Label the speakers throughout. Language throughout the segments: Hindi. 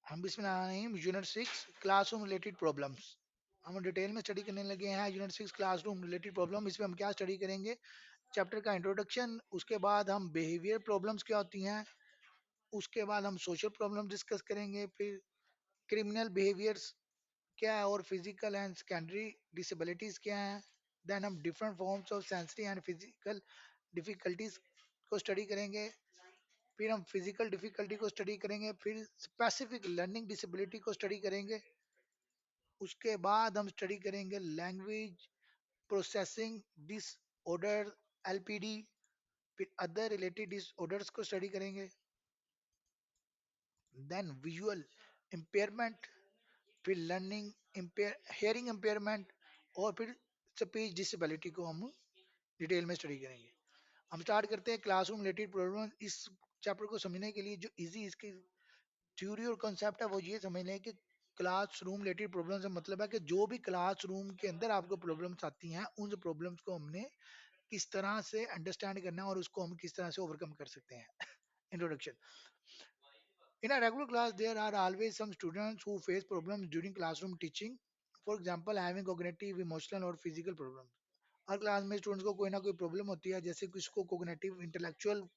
Speaker 1: हम बिस्मिल्लाहिर्रहमानिर्रहीम यूनिट 6 क्लासरूम रिलेटेड प्रॉब्लम्स। हम डिटेल में स्टडी करने लगे हैं यूनिट 6 क्लासरूम रिलेटेड प्रॉब्लम। इसमें हम क्या स्टडी करेंगे? चैप्टर का इंट्रोडक्शन, उसके बाद हम बिहेवियर प्रॉब्लम्स क्या होती हैं, उसके बाद हम सोशल प्रॉब्लम डिस्कस करेंगे, फिर क्रिमिनल बिहेवियर्स क्या है और फिजिकल एंड सेकेंडरी डिसेबिलिटीज क्या हैं। देन हम different forms of sensory and physical difficulties को स्टडी करेंगे। फिर हम फिजिकल डिफिकल्टी को स्टडी करेंगे, फिर स्पेसिफिक लर्निंग डिसेबिलिटी को स्टडी करेंगे। उसके बाद हम स्टडी करेंगे लैंग्वेज प्रोसेसिंग डिसऑर्डर एलपीडी, फिर अदर रिलेटेड डिसऑर्डर्स को स्टडी करेंगे। देन विजुअल इम्पेयरमेंट, फिर लर्निंग इम्पेयर हेयरिंग इम्पेयरमेंट, और फिर स्पीच डिसेबिलिटी को हम डिटेल में स्टडी करेंगे। हम स्टार्ट करते हैं क्लासरूम रिलेटेड प्रॉब्लम। इस चैप्टर को समझने के लिए जो इजी इसकी थ्योरी और कॉन्सेप्ट है वो ये समझ लें कि क्लासरूम रिलेटेड प्रॉब्लम से मतलब है कि जो भी क्लासरूम के अंदर आपको प्रॉब्लम्स आती हैं उन प्रॉब्लम्स को हमने किस तरह से अंडरस्टैंड करना है और उसको हम किस तरह से ओवरकम कर सकते हैं। Introduction. In a regular class, there are always some students who face problems during classroom teaching. For example, having cognitive, emotional or physical problems. Her class में स्टूडेंट्स को कोई ना कोई प्रॉब्लम होती है, जैसे किसी को कोग्निटिव इंटेलेक्चुअल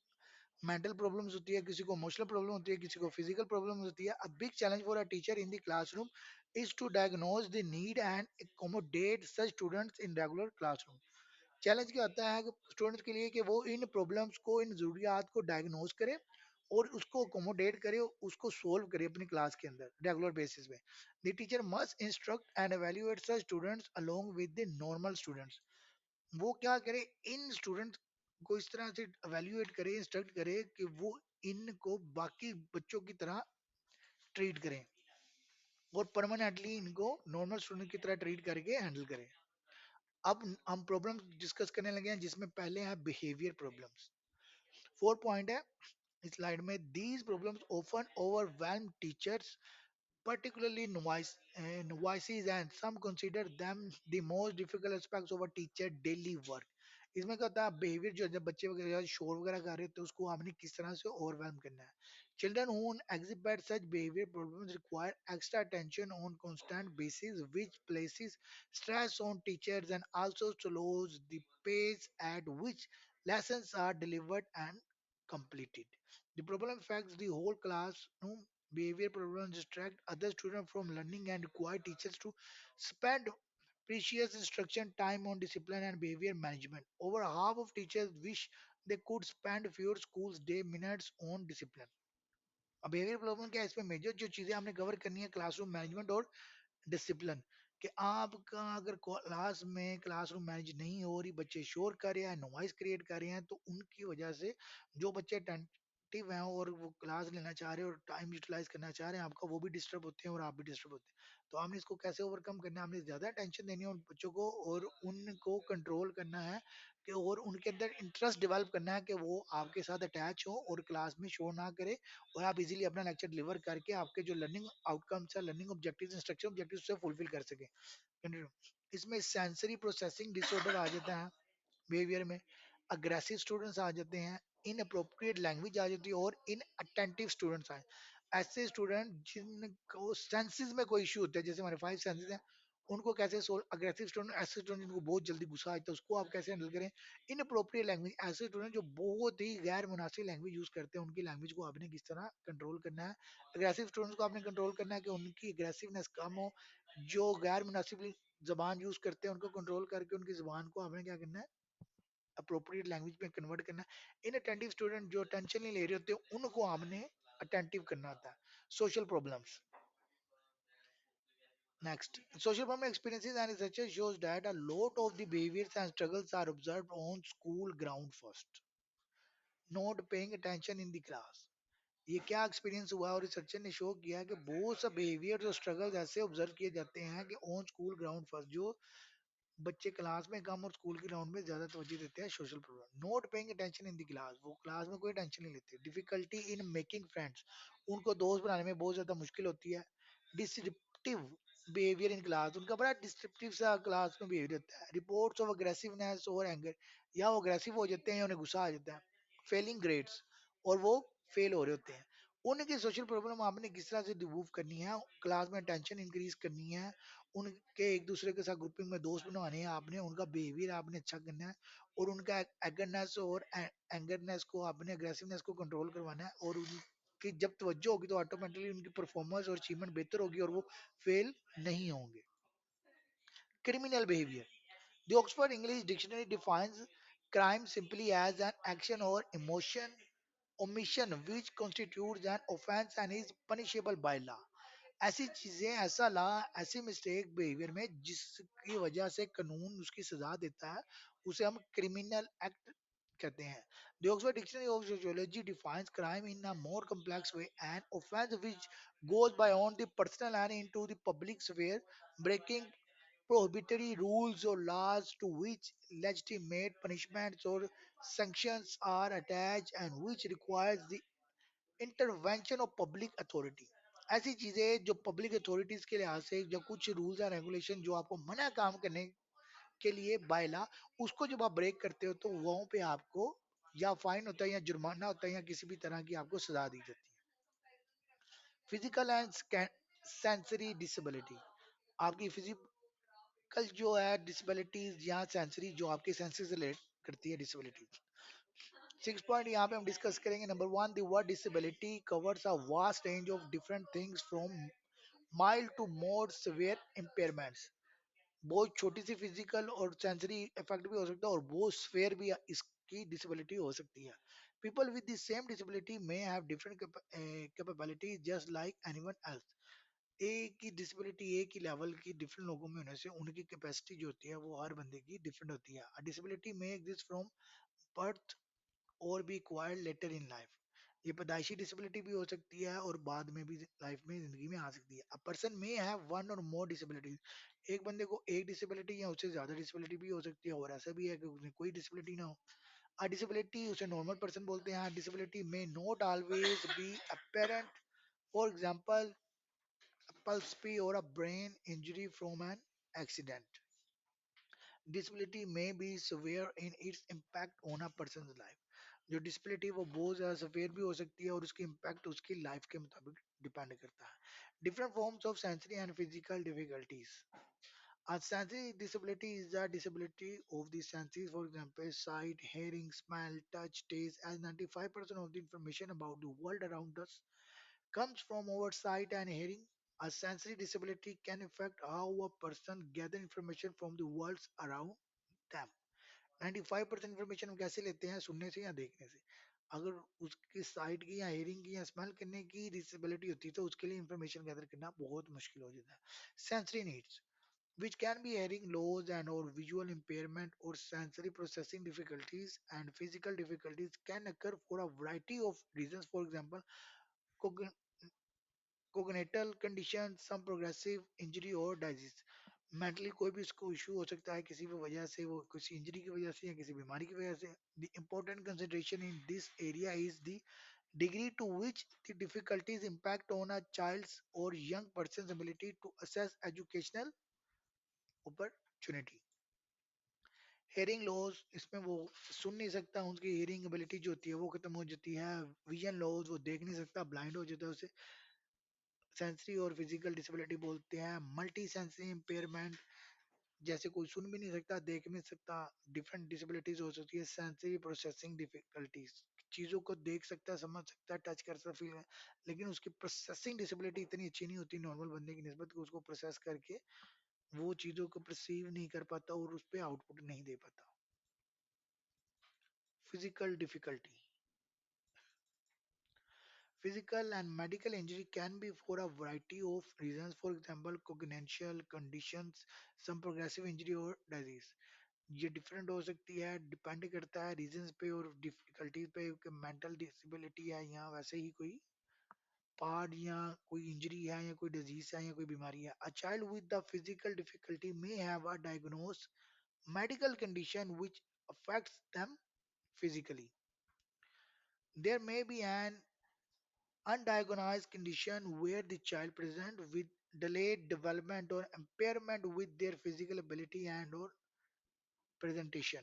Speaker 1: मेंटल प्रॉब्लम्स होती है, किसी को इमोशनल प्रॉब्लम होती है, किसी को फिजिकल प्रॉब्लम होती है। A big challenge for a teacher in the classroom is to diagnose the need and accommodate such students in regular classroom. Challenge क्या होता है कि स्टूडेंट्स के लिए कि वो इन प्रॉब्लम्स को, इन ज़रूरियात को डायग्नोज करे और उसको अकोमोडेट करे, उसको सोल्व करे अपनी क्लास के अंदर रेगुलर बेसिस पे। The teacher must instruct and evaluate such students along with the normal students. वो क्या करे, इन स्टूडेंट्स को इस तरह से एवेल्युएट करे, इंस्ट्रक्ट करे कि वो इनको बाकी बच्चों की तरह ट्रीट करें और परमानेंटली इनको नॉर्मल स्टूडेंट की तरह ट्रीट करके हैंडल करें। अब हम प्रॉब्लम डिस्कस करने लगे हैं जिसमें पहले है बिहेवियर प्रॉब्लम्स। 4 पॉइंट है इस स्लाइड में। These problems often overwhelm teachers, particularly novices, and some consider them the most difficult aspects of a teacher daily work. इसमें क्या होता है, बिहेवियर जो जब बच्चे वगैरह शोर वगैरह कर रहे हैं तो उसको हमने किस तरह से ओवरवेलम करना है। Children who exhibit such behavior problems require extra attention on constant basis, which places stress on teachers and also slows the pace at which lessons are delivered and completed. The problem affects the whole class. No, behavior problems distract other students from learning and require teachers to spend precious instruction time on discipline and behavior management. Over half of teachers wish they could spend fewer schools day minutes on discipline. अब बिहेवियर प्रॉब्लम क्या है, इसमें मेजर जो चीजें हमने कवर करनी है क्लासरूम मैनेजमेंट और डिसिप्लिन। कि आपका अगर क्लास में क्लासरूम मैनेज नहीं हो रही, बच्चे शोर कर रहे हैं, नॉइस क्रिएट कर रहे हैं, तो उनकी वजह से जो बच्चे अटेंटिव हैं और वो क्लास लेना चाह रहे हैं और टाइम यूटिलाइज करना चाह रहे हैं आपका, वो भी डिस्टर्ब होते हैं और आप भी डिस्टर्ब होते हैं। तो हमने इसको कैसे ओवरकम करना है, हमने ज़्यादा टेंशन देनी है उन बच्चों को और उनको कंट्रोल करना है कि और उनके अंदर इंटरेस्ट डेवलप करना है कि वो आपके साथ अटैच हो और क्लास में शो ना करे और आप इजीली अपना लेक्चर डिलीवर करके आपके जो लर्निंग आउटकम्स है, लर्निंग ऑब्जेक्टिव्स, इंस्ट्रक्शन ऑब्जेक्टिव्स से फुलफिल कर सकें। कंटिन्यू। इसमें सेंसरी प्रोसेसिंग डिसऑर्डर आ जाता है बिहेवियर में, अग्रेसिव स्टूडेंट्स आ जाते हैं, इनअप्रोप्रिएट लैंग्वेज आ जाती है और इनअटेंटिव स्टूडेंट्स आए। ऐसे स्टूडेंट जिनको सेंसेस में कोई इशू होता है, जैसे हमारे 5 सेंसेस हैं, उनको कैसे सोल्व। अग्रेसिव स्टूडेंट ऐसे स्टूडेंट जिनको बहुत जल्दी गुस्सा आता है, उसको आप कैसे हैंडल करें। इनअप्रोप्रिएट लैंग्वेज ऐसे स्टूडेंट जो बहुत ही गैर मुनासिब लैंग्वेज यूज करते हैं, उनकी लैंग्वेज को आपने किस तरह कंट्रोल करना है। अग्रेसिव स्टूडेंट्स को आपने कंट्रोल करना है कि उनकी अग्रेसिवनेस कम हो। जो गैर मुनासिब जबान यूज करते हैं उनको कंट्रोल करके उनकी जबान को आपने क्या करना है, अप्रोप्रिएट लैंग्वेज में कन्वर्ट करना है। इनअटेंटिव स्टूडेंट जो टेंशन नहीं ले रहे होते उनको आपने अटेंटिव करना होता है। Social problems. Next, social problem experiences and research shows that a lot of the behaviors and struggles are observed on school ground first, not paying attention in the class. ये क्या एक्सपीरियंस हुआ और रिसर्चर ने शो किया है कि बहुत सा बिहेवियर और स्ट्रगल्स ऐसे ऑब्जर्व किए जाते हैं कि ऑन स्कूल ग्राउंड फर्स्ट, जो बच्चे क्लास में कम और स्कूल के ग्राउंड में ज्यादा तवज्जो देते हैं। Social problem, not paying attention in the class, वो क्लास में कोई टेंशन नहीं लेते। डिफिकल्टी इन मेकिंग फ्रेंड्स, उनको दोस्त बनाने में बहुत ज्यादा मुश्किल होती है। डिसरप्टिव बिहेवियर इन क्लास, उनका बड़ा डिस्ट्रप्टिव सा क्लास में बिहेवियर होता है। रिपोर्ट्स ऑफ अग्रेसिवनेस और एंगर, या वो अग्रेसिव हो जाते हैं या उन्हें गुस्सा आ जाता है। फेलिंग ग्रेड्स, और वो फेल हो रहे होते हैं। उनकी सोशल प्रॉब्लम आपने किस तरह से रिमूव करनी है, क्लास में टेंशन इंक्रीज करनी है, उनके एक दूसरे के साथ ग्रुपिंग में दोस्त बनवाने हैं आपने, उनका बिहेवियर आपने अच्छा करना है, और उनका एगरनेस और एंगरनेस को आपने, अग्रेसिवनेस को कंट्रोल करवाना है, और उनकी जब तवज्जो होगी तो ऑटोमेटिकली उनकी परफॉर्मेंस और अचीवमेंट बेहतर होगी और वो फेल नहीं होंगे. Criminal behavior. The Oxford English Dictionary defines crime simply as an action or emotion omission which constitutes an offense and is punishable by law. ऐसी चीजें, ऐसा लॉ, ऐसी मिस्टेक बिहेवियर में जिसकी वजह से कानून उसकी सजा देता है, उसे हम क्रिमिनल एक्ट कहते हैं. The Oxford Dictionary of Sociology defines crime in a more complex way: an offense which goes beyond the personal and into the public sphere, breaking prohibitory rules or laws to which legitimate punishments or sanctions are attached and which requires the intervention of public authority. ऐसी चीजें जो पब्लिक अथॉरिटीज के लिहाज से, जो कुछ रूल्स एंड रेगुलेशन जो आपको मना काम करने के लिए बाय लॉ, उसको जब आप ब्रेक करते हो तो वहां पे आपको या फाइन होता है या जुर्माना होता है या किसी भी तरह की आपको सजा दी जाती है. Physical and sensory disability. आपकी कल जो है डिसेबिलिटीज या सेंसरी जो आपके सेंसेस से रिलेट करती है डिसेबिलिटीज. 6 पॉइंट यहाँ पे हम डिस्कस करेंगे. Number one, the word disability covers a vast range of different things from mild to more severe impairments. बहुत छोटी सी फिजिकल और सेंसरी इफेक्ट भी हो सकता है और बहुत स्फेयर भी इसकी डिसेबिलिटी हो सकती है. People with the same disability may have different capability just like anyone else. एक ही डिसेबिलिटी, एक ही लेवल की डिफरेंट लोगों में होने से उनकी कैपेसिटी जो होती है वो हर बंदे की डिफरेंट होती है. Disability may exist from birth or be acquired later in life. ये पैदाइशी डिसेबिलिटी भी हो सकती है और बाद में भी लाइफ में, जिंदगी में आ सकती है. अ पर्सन में हैव वन और मोर डिसेबिलिटीज. एक बंदे को एक डिसेबिलिटी या उससे ज्यादा डिसेबिलिटी भी हो सकती है, और ऐसा भी है कि उसमें कोई डिसेबिलिटी ना हो. अ डिसेबिलिटी उसे नॉर्मल पर्सन बोलते हैं. डिसेबिलिटी में not always be apparent. For example, pulse or a brain injury from an accident. Disability may be severe in its impact on a person's life. जो डिसेबिलिटी वो बहुत ज़्यादा सफेयर भी हो सकती है और उसकी इम्पैक्ट उसकी लाइफ के मुताबिक डिपेंड करता है. Different forms of sensory and physical difficulties. A sensory disability is a disability of the senses, for example, sight, hearing, smell, touch, taste, as 95% of the information about the world around us comes from our sight and hearing. A sensory disability can affect how a person gather information from the world around them. 95% information हम कैसे लेते हैं? सुनने से या देखने से. अगर उसकी साइट की या हेयरिंग की या स्मेल करने की डिसेबिलिटी होती है तो उसके लिए इंफॉर्मेशन गैदर करना बहुत मुश्किल हो जाता है. Sensory needs, which can be hearing loss and or visual impairment or sensory processing difficulties and physical difficulties, can occur for a variety of reasons. For example, congenital condition, some progressive injury और disease. मेंटली कोई भी उसको इशू हो सकता है किसी भी वजह से, वो किसी इंजरी की वजह से या किसी बीमारी की वजह से. The important consideration in this area is the degree to which the difficulties impact on a child's or young person's ability to assess educational opportunity. Hearing loss, इसमें वो सुन नहीं सकता, उनकी हेयरिंग एबिलिटी जो होती है वो खत्म हो जाती है. विजन लॉस, वो देख नहीं सकता, ब्लाइंड हो जाता है. उसे सेंसरी और फिजिकल डिसेबिलिटी बोलते हैं. मल्टी सेंसरी इम्पेयरमेंट, जैसे कोई सुन भी नहीं सकता, देख भी नहीं सकता. डिफरेंट डिसेबिलिटीज हो सकती है. सेंसरी प्रोसेसिंग डिफिकल्टीज, चीजों को देख सकता है, समझ सकता है, टच कर सकता, फील, लेकिन उसकी प्रोसेसिंग डिसेबिलिटी इतनी अच्छी नहीं होती नॉर्मल बंदे की निस्बत, कि उसको प्रोसेस करके वो चीजों को परसीव नहीं कर पाता और उस पर आउटपुट नहीं दे पाता. Physical difficulty. Physical and medical injury can be for a variety of reasons. For example, congenital conditions, some progressive injury or disease. ये डिफरेंट हो सकती है, डिपेंड करता है रीजंस पे और डिफिकल्टीज पे, कि मेंटल डिसेबिलिटी है या वैसे ही कोई पार्ट या कोई इंजरी है या कोई डिजीज है या कोई बीमारी है. A child with the physical difficulty may have a diagnose medical condition which affects them physically. There may be an undiagnosed condition where the child present with delayed development or impairment with their physical ability and or presentation.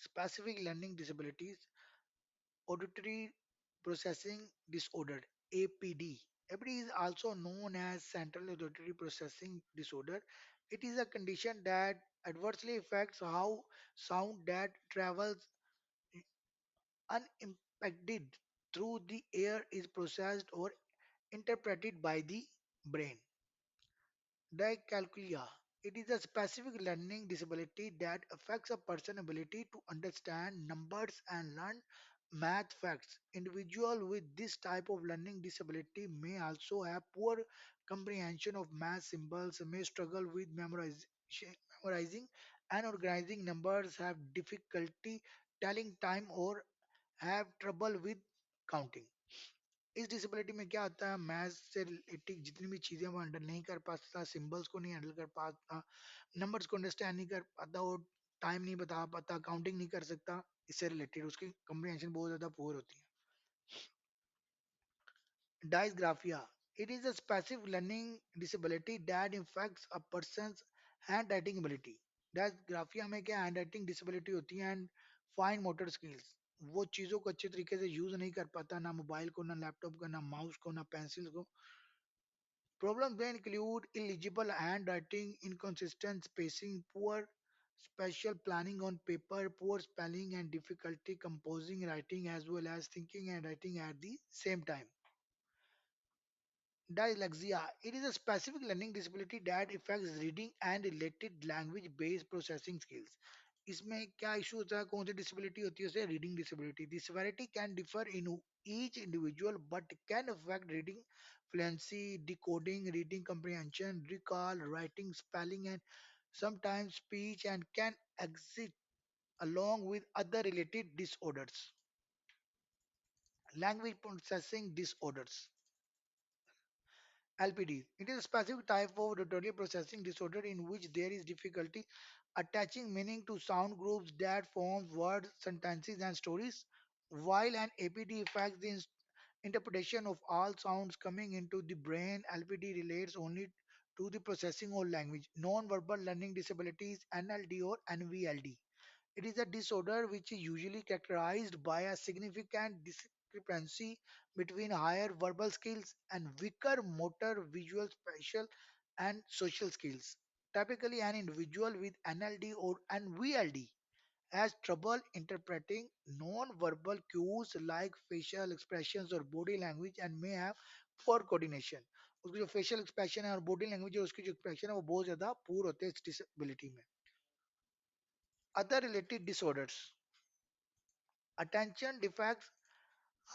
Speaker 1: Specific learning disabilities, auditory processing disorder APD. APD is also known as central auditory processing disorder. It is a condition that adversely affects how sound that travels unimpeded through the air is processed or interpreted by the brain. Dyscalculia. It is a specific learning disability that affects a person's ability to understand numbers and learn math facts. Individuals with this type of learning disability may also have poor comprehension of math symbols, may struggle with memorizing and organizing numbers, have difficulty telling time, or have trouble with counting. इस डिसेबिलिटी में क्या होता है, मैथ्स से रिलेटेड जितनी भी चीजें वो हैंडल नहीं कर पाता, सिंबल्स को नहीं हैंडल कर पाता, नंबर्स को अंडरस्टैंड नहीं कर पाता, वो टाइम नहीं बता पाता, काउंटिंग नहीं कर सकता, इससे रिलेटेड उसकी कम्प्रीहेंशन बहुत ज्यादा पुअर होती है. Dysgraphia. It is a specific learning disability that affects a person's handwriting ability. Dysgraphia में क्या हैंडराइटिंग डिसेबिलिटी होती है एंड फाइन मोटर स्किल्स. वो चीज़ों को अच्छे तरीके से यूज नहीं कर पाता, ना मोबाइल को, ना लैपटॉप को, ना माउस को, ना पेंसिल को. Problems may include illegible handwriting, inconsistent spacing, poor spatial planning on paper, poor spelling, and difficulty composing writing as well as thinking and writing at the same time. Dyslexia. It is a specific learning disability that affects reading and related language based processing skills. इसमें क्या इशू होता है, कौन सी डिसेबिलिटी होती है, उसे reading disability. The severity can differ in each individual but can affect reading fluency, decoding, reading comprehension, recall, writing, spelling, and sometimes speech, and can exist along with other related disorders. Language processing disorders. LPD. It is a specific type of auditory processing disorder in which there is difficulty attaching meaning to sound groups that form words, sentences, and stories. While an APD affects the interpretation of all sounds coming into the brain, LPD relates only to the processing of language. Non-verbal learning disabilities (NLD or NVLD). It is a disorder which is usually characterized by a significant discrepancy between higher verbal skills and weaker motor, visual, spatial, and social skills. Typically, an individual with NLD or NVLD has trouble interpreting non-verbal cues like facial expressions or body language and may have poor coordination. उसकी जो facial expression है और body language है, उसकी जो expression है वो बहुत ज़्यादा poor होते हैं इस disability में. Other related disorders. Attention defects,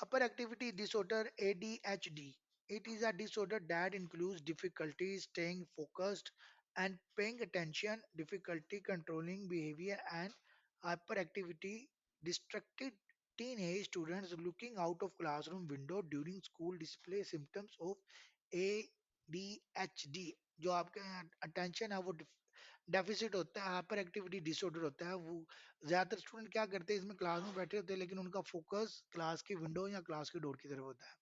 Speaker 1: hyperactivity disorder ADHD. It is a disorder that includes difficulty staying focused and paying attention, difficulty controlling behavior, and hyperactivity. Distracted teenage students looking out of classroom window during school display symptoms of ADHD. जो आपके अटेंशन है वो डेफिसिट होता है, हाइपर एक्टिविटी डिसऑर्डर होता है. वो ज्यादातर स्टूडेंट क्या करते हैं, इसमें क्लास में बैठे होते हैं लेकिन उनका फोकस क्लास की विंडो या क्लास की डोर की तरफ होता है.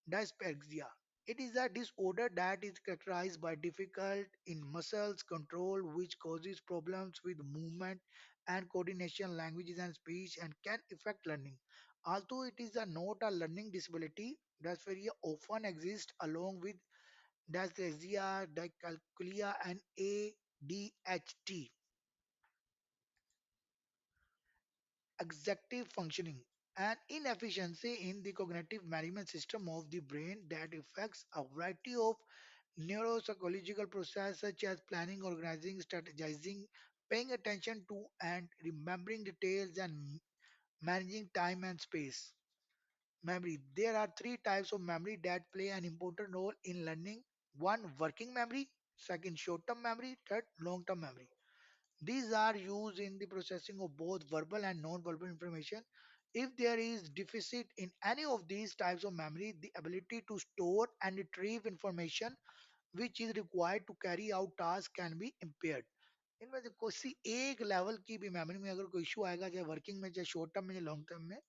Speaker 1: Dyspepsia. It is a disorder that is characterized by difficult in muscles control which causes problems with movement and coordination, languages and speech, and can affect learning. Although it is not a learning disability, dyspepsia often exists along with dyslexia, dyscalculia, and ADHD. Executive functioning, an inefficiency in the cognitive management system of the brain that affects a variety of neuropsychological processes such as planning, organizing, strategizing, paying attention to and remembering details, and managing time and space. Memory. There are three types of memory that play an important role in learning. One, working memory. Second, short-term memory. Third, long-term memory. These are used in the processing of both verbal and non-verbal information. If there is deficit in any of these types of memory, the ability to store and retrieve information which is required to carry out tasks can be impaired. इनमें से किसी एक लेवल की भी मेमोरी में अगर कोई इशू आएगा, चाहे वर्किंग में, चाहे शॉर्ट टर्म में, या लॉन्ग टर्म में,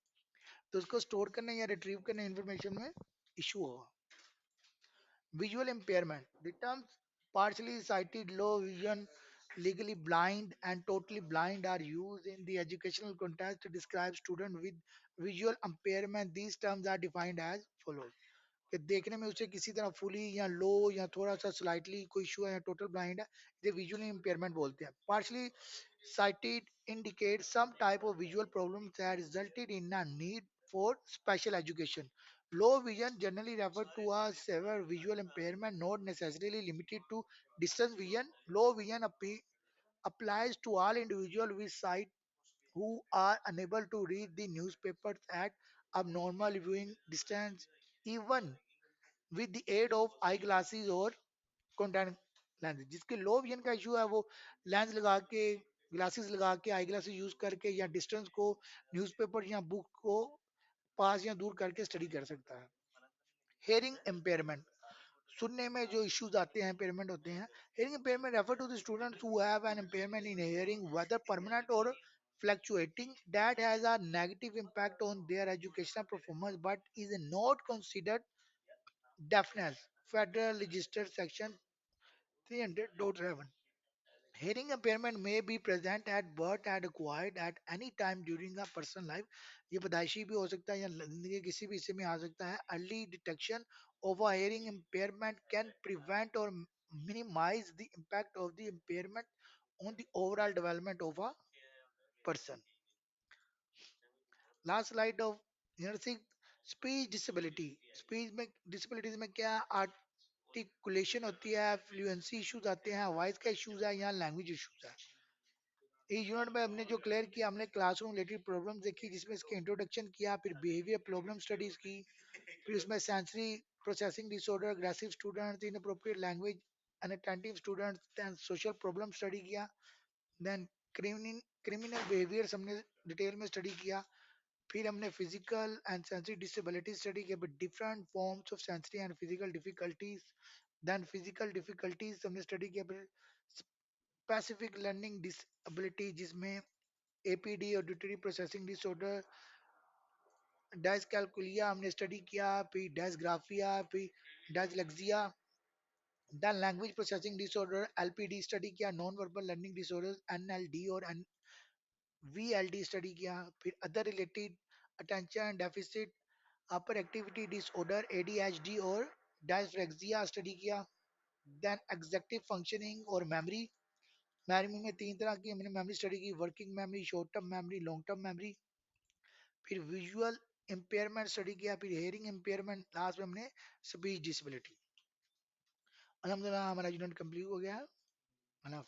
Speaker 1: तो उसको स्टोर करने या रिट्रीव करने इंफॉर्मेशन में इशू होगा. Visual impairment. The terms partially sighted, low vision, legally blind and totally blind are used in the educational context to describe students with visual impairment. These terms are defined as follows. कि देखने में उसे किसी तरह फुली या लो या थोड़ा सा स्लाइटली कोई इशू है या टोटल ब्लाइंड है, ये विजुअल इम्पेयरमेंट बोलते हैं. Partially sighted indicate some type of visual problems that resulted in a need for special education. Low vision generally referred to as severe visual impairment, not necessarily limited to distance vision. Low vision applies to all individuals with sight who are unable to read the newspapers at abnormal viewing distance, even with the aid of eyeglasses or contact lenses. जिसके लो विजन का इशू है वो लेंस लगा के, ग्लासेस लगा के, आई ग्लासेस यूज करके या डिस्टेंस को, न्यूज़पेपर या बुक को पास या दूर करके स्टडी कर सकता है. हेयरिंग इम्पेयरमेंट, सुनने में जो इश्यूज आते हैं, इम्पेयरमेंट होते हैं. Hearing impairment refer to the students who have an impairment in hearing whether permanent or fluctuating that has a negative impact on their educational performance but is not considered deafness. Federal Register Section 300.7. Hearing impairment may be present at birth and acquired at any time during a person's life. ये पैदाइशी भी हो सकता है या जिंदगी के किसी भी हिस्से में आ सकता है. Early detection of a hearing impairment can prevent or minimize the impact of the impairment on the overall development of a person. Last slide of nursing. Speech disability. Speech में डिसेबिलिटीज में क्या आर्टिकुलेशन होती है, फ्लुएंसी इश्यूज आते हैं, वॉइस का इश्यूज है या लैंग्वेज इश्यूज है. इस यूनिट में हमने जो क्लियर किया, हमने क्लासरूम रिलेटेड प्रॉब्लम देखी जिसमें इसके इंट्रोडक्शन किया, फिर बिहेवियर प्रॉब्लम स्टडीज की, फिर उसमें sensory processing disorder, aggressive students, inappropriate language, unattentive students, then social problem study किया, देन क्रिमिनल बिहेवियर्स हमने डिटेल में स्टडी किया, फिर हमने physical and sensory disability study किया, different forms of sensory and physical difficulties, then physical difficulties हमने स्टडी किया, फिर स्पेसिफिक लर्निंग डिसेबिलिटी जिसमें APD auditory processing disorder, dyscalculia हमने स्टडी किया, फिर डायस्ग्राफिया, फिर dyslexia, then language processing disorder LPD study किया, non verbal learning disorders NLD और वीएलडी स्टडी किया, फिर अदर रिलेटेड अटेंशन डेफिसिट अपर एक्टिविटी डिसऑर्डर एडीएचडी और डायस्लेक्सिया स्टडी किया, देन एग्जेक्टिव फंक्शनिंग और मेमोरी. मेमोरी में तीन तरह की हमने मेमोरी स्टडी की, working memory, short term memory, long term memory. फिर विजुअल इम्पेयरमेंट स्टडी किया, फिर हेयरिंग इम्पेयरमेंट, लास्ट में हमने स्पीच डिसेबिलिटी. अलहमदिल्ला हमारा यूनिट कंप्लीट हो गया है.